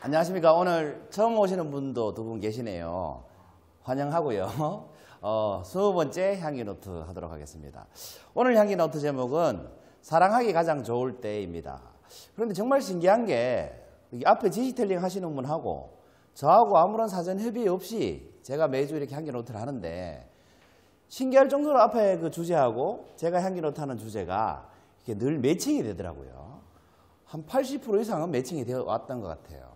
안녕하십니까. 오늘 처음 오시는 분도 두 분 계시네요. 환영하고요. 20번째 향기노트 하도록 하겠습니다. 오늘 향기노트 제목은 사랑하기 가장 좋을 때입니다. 그런데 정말 신기한 게 앞에 지시텔링 하시는 분하고 저하고 아무런 사전 협의 없이 제가 매주 이렇게 향기노트를 하는데 신기할 정도로 앞에 그 주제하고 제가 향기노트 하는 주제가 이렇게 늘 매칭이 되더라고요. 한 80% 이상은 매칭이 되어 왔던 것 같아요.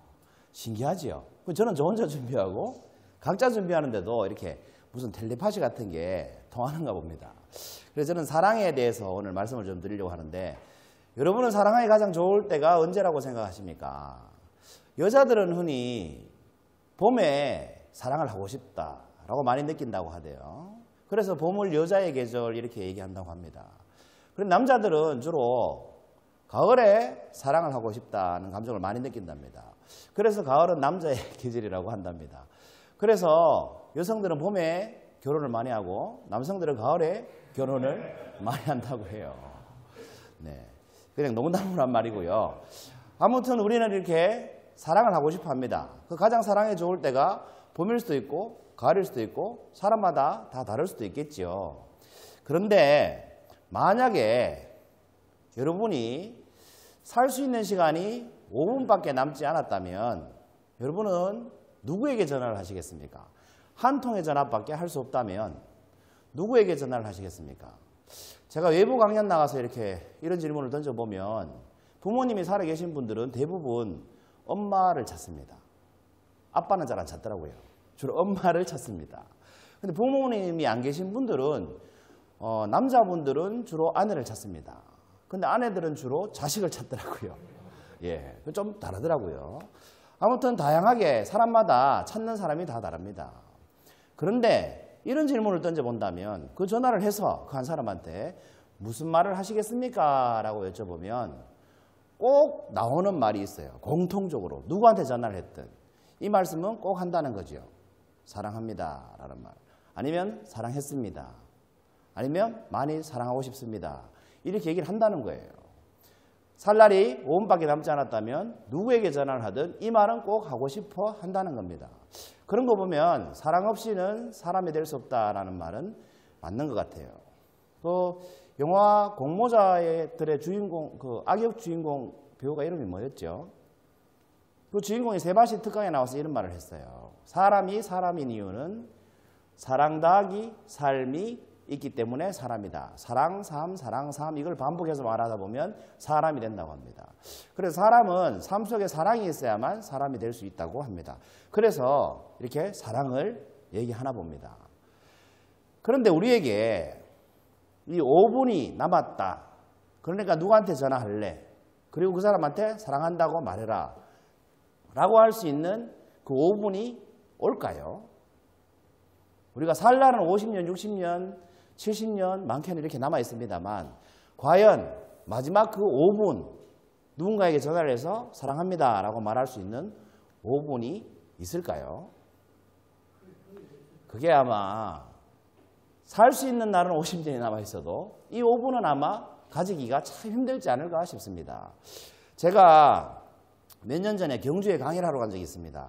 신기하지요? 저는 저 혼자 준비하고 각자 준비하는데도 이렇게 무슨 텔레파시 같은 게 통하는가 봅니다. 그래서 저는 사랑에 대해서 오늘 말씀을 좀 드리려고 하는데 여러분은 사랑하기 가장 좋을 때가 언제라고 생각하십니까? 여자들은 흔히 봄에 사랑을 하고 싶다라고 많이 느낀다고 하대요. 그래서 봄을 여자의 계절 이렇게 얘기한다고 합니다. 그리고 남자들은 주로 가을에 사랑을 하고 싶다는 감정을 많이 느낀답니다. 그래서 가을은 남자의 계절이라고 한답니다. 그래서 여성들은 봄에 결혼을 많이 하고 남성들은 가을에 결혼을 많이 한다고 해요. 네, 그냥 농담으로 한 말이고요. 아무튼 우리는 이렇게 사랑을 하고 싶어 합니다. 그 가장 사랑에 좋을 때가 봄일 수도 있고 가을일 수도 있고 사람마다 다 다를 수도 있겠죠. 그런데 만약에 여러분이 살 수 있는 시간이 5분밖에 남지 않았다면 여러분은 누구에게 전화를 하시겠습니까? 한 통의 전화밖에 할 수 없다면 누구에게 전화를 하시겠습니까? 제가 외부 강연 나가서 이렇게 이런 질문을 던져보면 부모님이 살아계신 분들은 대부분 엄마를 찾습니다. 아빠는 잘 안 찾더라고요. 주로 엄마를 찾습니다. 근데 부모님이 안 계신 분들은 남자분들은 주로 아내를 찾습니다. 근데 아내들은 주로 자식을 찾더라고요. 예, 좀 다르더라고요. 아무튼 다양하게 사람마다 찾는 사람이 다 다릅니다. 그런데 이런 질문을 던져본다면 그 전화를 해서 그 한 사람한테 무슨 말을 하시겠습니까? 라고 여쭤보면 꼭 나오는 말이 있어요. 공통적으로 누구한테 전화를 했든 이 말씀은 꼭 한다는 거죠. 사랑합니다 라는 말, 아니면 사랑했습니다, 아니면 많이 사랑하고 싶습니다, 이렇게 얘기를 한다는 거예요. 살 날이 5분밖에 남지 않았다면 누구에게 전화를 하든 이 말은 꼭 하고 싶어 한다는 겁니다. 그런 거 보면 사랑 없이는 사람이 될 수 없다라는 말은 맞는 것 같아요. 또 영화 공모자들의 주인공, 그 악역 주인공 배우가 이름이 뭐였죠? 그 주인공이 세바시 특강에 나와서 이런 말을 했어요. 사람이 사람인 이유는 사랑 더하기 삶이 있기 때문에 사람이다. 사랑, 삶 이걸 반복해서 말하다 보면 사람이 된다고 합니다. 그래서 사람은 삶 속에 사랑이 있어야만 사람이 될 수 있다고 합니다. 그래서 이렇게 사랑을 얘기하나 봅니다. 그런데 우리에게 이 5분이 남았다. 그러니까 누구한테 전화할래? 그리고 그 사람한테 사랑한다고 말해라 라고 할 수 있는 그 5분이 올까요? 우리가 살 날은 50년, 60년, 70년 많게는 이렇게 남아 있습니다만 과연 마지막 그 5분 누군가에게 전화를 해서 사랑합니다 라고 말할 수 있는 5분이 있을까요? 그게 아마 살 수 있는 날은 50년이 남아 있어도 이 5분은 아마 가지기가 참 힘들지 않을까 싶습니다. 제가 몇 년 전에 경주에 강의를 하러 간 적이 있습니다.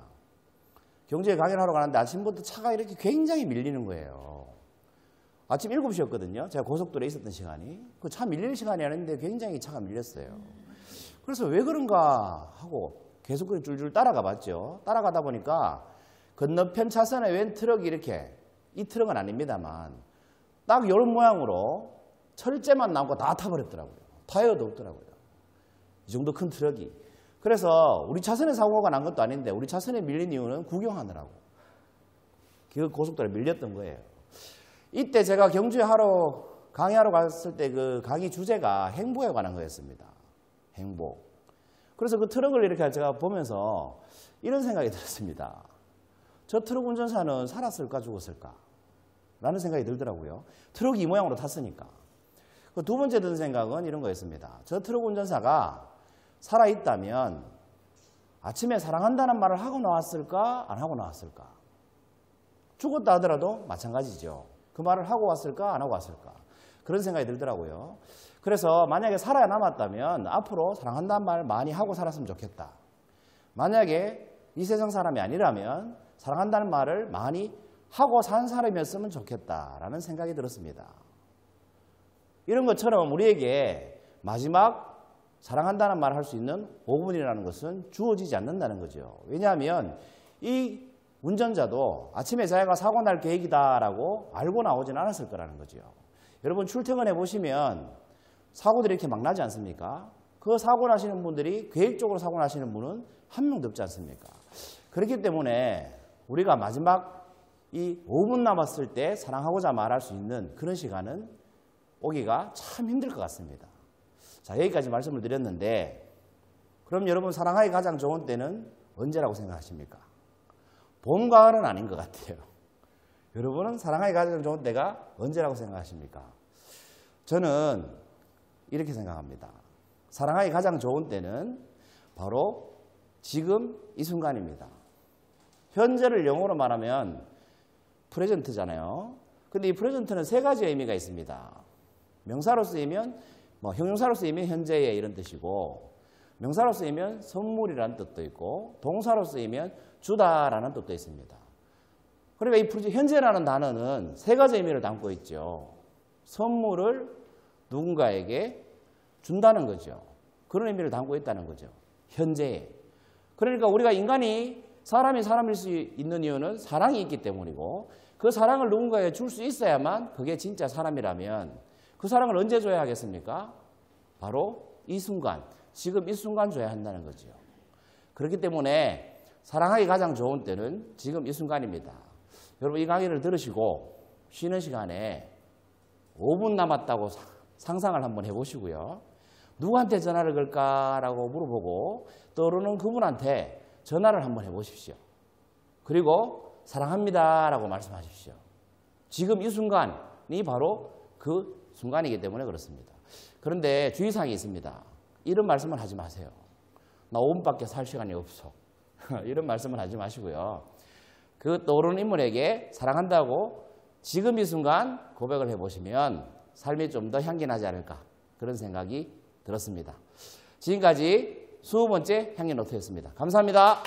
경주에 강의를 하러 가는데 아침부터 차가 이렇게 굉장히 밀리는 거예요. 아침 7시였거든요. 제가 고속도로에 있었던 시간이. 그 차 밀릴 시간이 아닌데 굉장히 차가 밀렸어요. 그래서 왜 그런가 하고 계속 줄줄 따라가 봤죠. 따라가다 보니까 건너편 차선에 웬 트럭이 이렇게, 이 트럭은 아닙니다만 딱 이런 모양으로 철제만 나오고 다 타버렸더라고요. 타이어도 없더라고요. 이 정도 큰 트럭이. 그래서 우리 차선에 사고가 난 것도 아닌데 우리 차선에 밀린 이유는 구경하느라고 그 고속도로에 밀렸던 거예요. 이때 제가 경주에 강의하러 갔을 때 그 강의 주제가 행복에 관한 거였습니다. 행복. 그래서 그 트럭을 이렇게 제가 보면서 이런 생각이 들었습니다. 저 트럭 운전사는 살았을까 죽었을까? 라는 생각이 들더라고요. 트럭이 이 모양으로 탔으니까. 그 두 번째 든 생각은 이런 거였습니다. 저 트럭 운전사가 살아있다면 아침에 사랑한다는 말을 하고 나왔을까? 안 하고 나왔을까? 죽었다 하더라도 마찬가지죠. 그 말을 하고 왔을까? 안 하고 왔을까? 그런 생각이 들더라고요. 그래서 만약에 살아남았다면 앞으로 사랑한다는 말 많이 하고 살았으면 좋겠다. 만약에 이 세상 사람이 아니라면 사랑한다는 말을 많이 하고 산 사람이었으면 좋겠다라는 생각이 들었습니다. 이런 것처럼 우리에게 마지막 사랑한다는 말을 할 수 있는 5분이라는 것은 주어지지 않는다는 거죠. 왜냐하면 이 운전자도 아침에 자기가 사고 날 계획이다라고 알고 나오진 않았을 거라는 거죠. 여러분 출퇴근해 보시면 사고들이 이렇게 막 나지 않습니까? 그 사고 나시는 분들이 계획적으로 사고 나시는 분은 한 명도 없지 않습니까? 그렇기 때문에 우리가 마지막 이 5분 남았을 때 사랑하고자 말할 수 있는 그런 시간은 오기가 참 힘들 것 같습니다. 자, 여기까지 말씀을 드렸는데 그럼 여러분 사랑하기 가장 좋은 때는 언제라고 생각하십니까? 봄, 가을은 아닌 것 같아요. 여러분은 사랑하기 가장 좋은 때가 언제라고 생각하십니까? 저는 이렇게 생각합니다. 사랑하기 가장 좋은 때는 바로 지금 이 순간입니다. 현재를 영어로 말하면 프레젠트잖아요. 근데 이 프레젠트는 세 가지 의미가 있습니다. 명사로 쓰이면 형용사로 쓰이면 현재의 이런 뜻이고 명사로 쓰이면 선물이라는 뜻도 있고 동사로 쓰이면 주다라는 뜻도 있습니다. 그러니까 이 현재라는 단어는 세 가지 의미를 담고 있죠. 선물을 누군가에게 준다는 거죠. 그런 의미를 담고 있다는 거죠. 현재에. 그러니까 우리가 사람이 사람일 수 있는 이유는 사랑이 있기 때문이고 그 사랑을 누군가에게 줄 수 있어야만 그게 진짜 사람이라면 그 사랑을 언제 줘야 하겠습니까? 바로 이 순간, 지금 이 순간 줘야 한다는 거죠. 그렇기 때문에 사랑하기 가장 좋은 때는 지금 이 순간입니다. 여러분 이 강의를 들으시고 쉬는 시간에 5분 남았다고 상상을 한번 해보시고요. 누구한테 전화를 걸까라고 물어보고 떠오르는 그분한테 전화를 한번 해보십시오. 그리고 사랑합니다라고 말씀하십시오. 지금 이 순간이 바로 그 순간이기 때문에 그렇습니다. 그런데 주의사항이 있습니다. 이런 말씀을 하지 마세요. 나 5분밖에 살 시간이 없어. 이런 말씀을 하지 마시고요. 그 떠오르는 인물에게 사랑한다고 지금 이 순간 고백을 해보시면 삶이 좀 더 향기 나지 않을까 그런 생각이 들었습니다. 지금까지 20번째 향기 노트였습니다. 감사합니다.